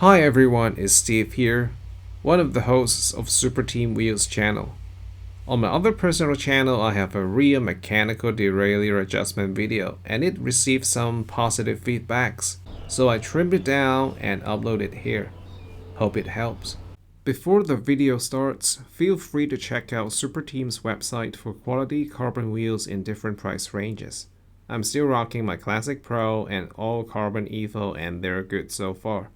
Hi everyone, it's Steve here, one of the hosts of Superteam Wheels channel. On my other personal channel, I have a rear mechanical derailleur adjustment video and it received some positive feedbacks, so I trimmed it down and uploaded it here. Hope it helps. Before the video starts, feel free to check out Superteam's website for quality carbon wheels in different price ranges. I'm still rocking my Classic Pro and all carbon Evo and they're good so far.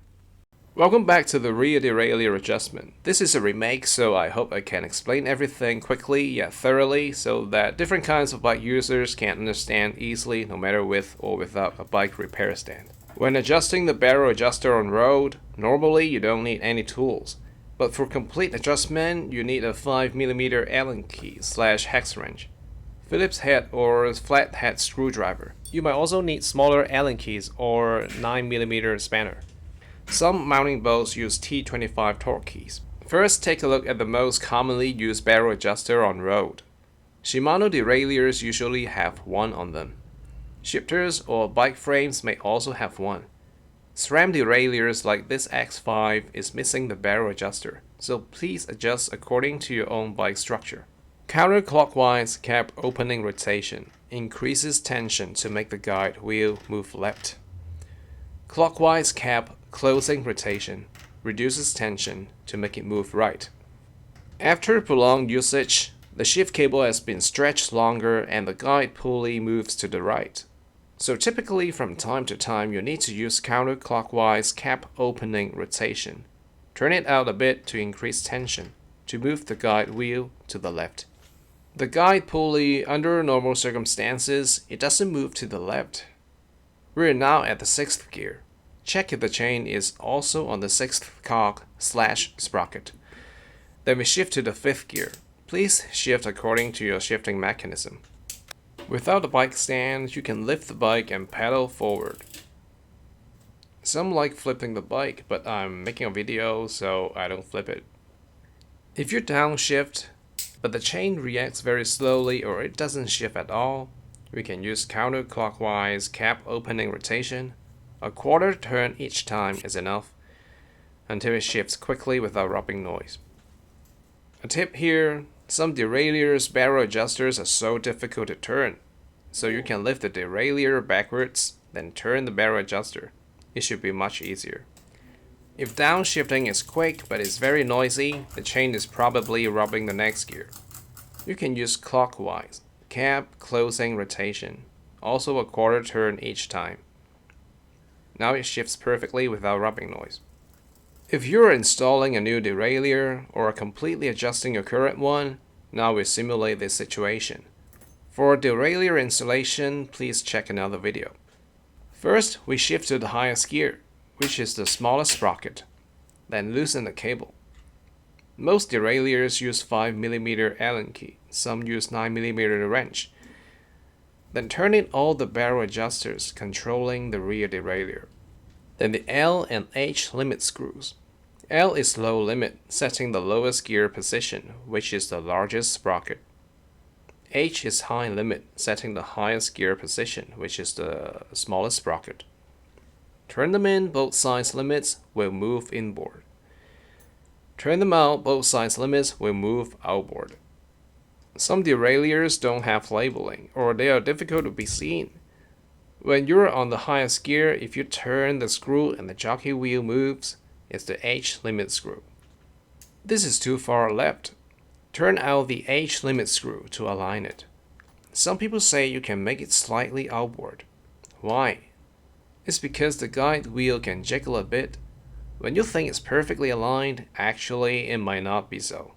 Welcome back to the rear derailleur adjustment. This is a remake, so I hope I can explain everything quickly yet thoroughly so that different kinds of bike users can understand easily no matter with or without a bike repair stand. When adjusting the barrel adjuster on road, normally you don't need any tools. But for complete adjustment, you need a 5mm Allen key / hex wrench, Phillips head or flat head screwdriver. You might also need smaller Allen keys or 9mm spanner. Some mounting bolts use T25 torque keys. First, take a look at the most commonly used barrel adjuster on road. Shimano derailleurs usually have one on them. Shifters or bike frames may also have one. SRAM derailleurs like this X5 is missing the barrel adjuster, so please adjust according to your own bike structure. Counterclockwise cap opening rotation increases tension to make the guide wheel move left. Clockwise cap closing rotation reduces tension to make it move right. After prolonged usage, the shift cable has been stretched longer and the guide pulley moves to the right. So typically from time to time you need to use counterclockwise cap opening rotation. Turn it out a bit to increase tension to move the guide wheel to the left. The guide pulley, under normal circumstances, it doesn't move to the left. We're now at the 6th gear. Check if the chain is also on the 6th cog / sprocket. Then we shift to the 5th gear. Please shift according to your shifting mechanism. Without a bike stand, you can lift the bike and pedal forward. Some like flipping the bike, but I'm making a video so I don't flip it. If you downshift, but the chain reacts very slowly or it doesn't shift at all, we can use counterclockwise cap opening rotation. A quarter turn each time is enough until it shifts quickly without rubbing noise. A tip here, some derailleurs barrel adjusters are so difficult to turn, so you can lift the derailleur backwards, then turn the barrel adjuster. It should be much easier. If downshifting is quick but is very noisy, the chain is probably rubbing the next gear. You can use clockwise cap closing rotation, also a quarter turn each time. Now it shifts perfectly without rubbing noise. If you're installing a new derailleur or completely adjusting your current one, now we simulate this situation. For derailleur installation, please check another video. First, we shift to the highest gear, which is the smallest sprocket. Then loosen the cable. Most derailleurs use 5mm Allen key, some use 9mm wrench. Then turn in all the barrel adjusters controlling the rear derailleur. Then the L and H limit screws. L is low limit, setting the lowest gear position, which is the largest sprocket. H is high limit, setting the highest gear position, which is the smallest sprocket. Turn them in, both sides limits will move inboard. Turn them out, both sides limits will move outboard. Some derailleurs don't have labeling, or they are difficult to be seen. When you're on the highest gear, if you turn the screw and the jockey wheel moves, it's the H limit screw. This is too far left. Turn out the H limit screw to align it. Some people say you can make it slightly outboard. Why? It's because the guide wheel can jiggle a bit. When you think it's perfectly aligned, actually it might not be so.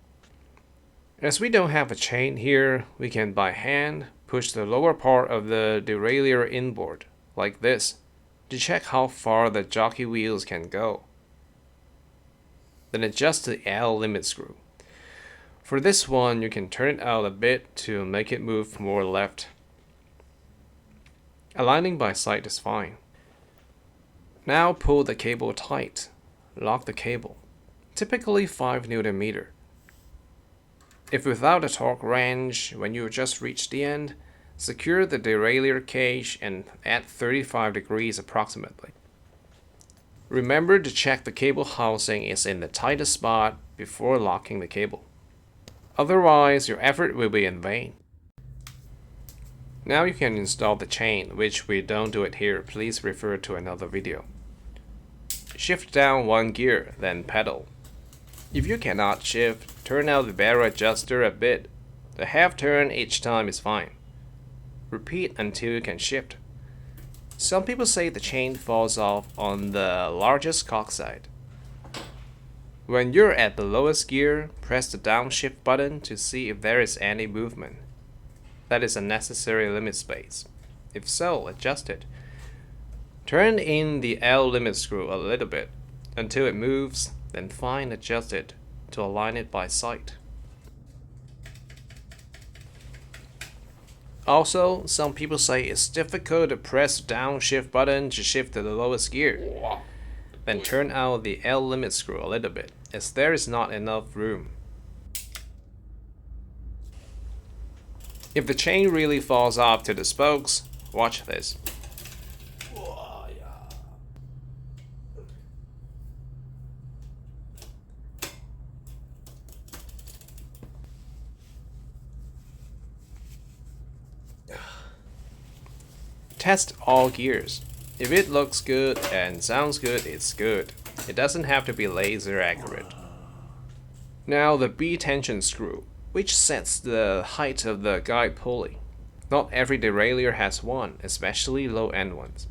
As we don't have a chain here, we can by hand push the lower part of the derailleur inboard, like this, to check how far the jockey wheels can go. Then adjust the L limit screw. For this one, you can turn it out a bit to make it move more left. Aligning by sight is fine. Now pull the cable tight. Lock the cable, typically 5Nm. If without a torque wrench, when you just reach the end, secure the derailleur cage and at 35 degrees approximately. Remember to check the cable housing is in the tightest spot before locking the cable. Otherwise, your effort will be in vain. Now you can install the chain, which we don't do it here. Please refer to another video. Shift down one gear, then pedal. If you cannot shift, turn out the barrel adjuster a bit. The half turn each time is fine. Repeat until you can shift. Some people say the chain falls off on the largest cock side. When you're at the lowest gear, press the downshift button to see if there is any movement. That is a necessary limit space. If so, adjust it. Turn in the L limit screw a little bit until it moves, then fine adjust it to align it by sight. Also, some people say it's difficult to press the downshift button to shift to the lowest gear. Then turn out the L limit screw a little bit, as there is not enough room. If the chain really falls off to the spokes, watch this. Test all gears. If it looks good and sounds good, it's good. It doesn't have to be laser accurate. Now the B tension screw, which sets the height of the guide pulley. Not every derailleur has one, especially low-end ones.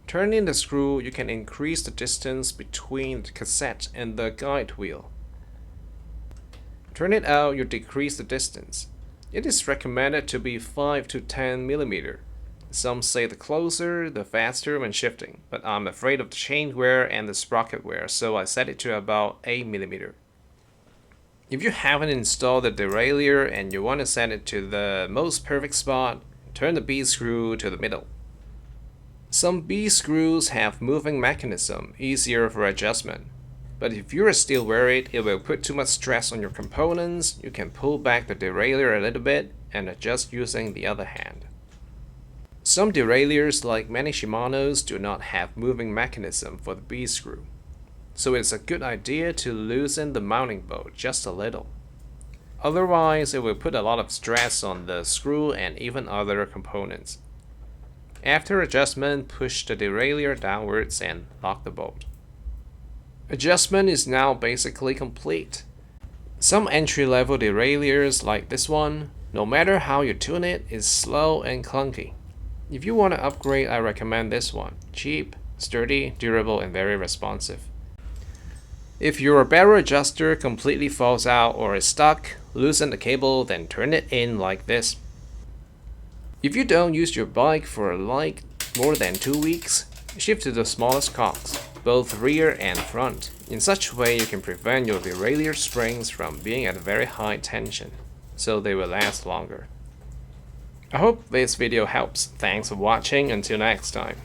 Turning the screw, you can increase the distance between the cassette and the guide wheel. Turn it out, you decrease the distance. It is recommended to be 5 to 10 mm. Some say the closer, the faster when shifting, but I'm afraid of the chain wear and the sprocket wear, so I set it to about 8 mm. If you haven't installed the derailleur and you want to set it to the most perfect spot, turn the B screw to the middle. Some B screws have moving mechanism, easier for adjustment. But if you are still worried it will put too much stress on your components, you can pull back the derailleur a little bit and adjust using the other hand. Some derailleurs, like many Shimanos, do not have moving mechanism for the B screw. So it's a good idea to loosen the mounting bolt just a little. Otherwise, it will put a lot of stress on the screw and even other components. After adjustment, push the derailleur downwards and lock the bolt. Adjustment is now basically complete. Some entry-level derailleurs like this one, no matter how you tune it, is slow and clunky. If you want to upgrade, I recommend this one. Cheap, sturdy, durable, and very responsive. If your barrel adjuster completely falls out or is stuck, loosen the cable, then turn it in like this. If you don't use your bike for like more than 2 weeks, shift to the smallest cocks, both rear and front. In such a way you can prevent your derailleur springs from being at a very high tension, so they will last longer. I hope this video helps. Thanks for watching. Until next time.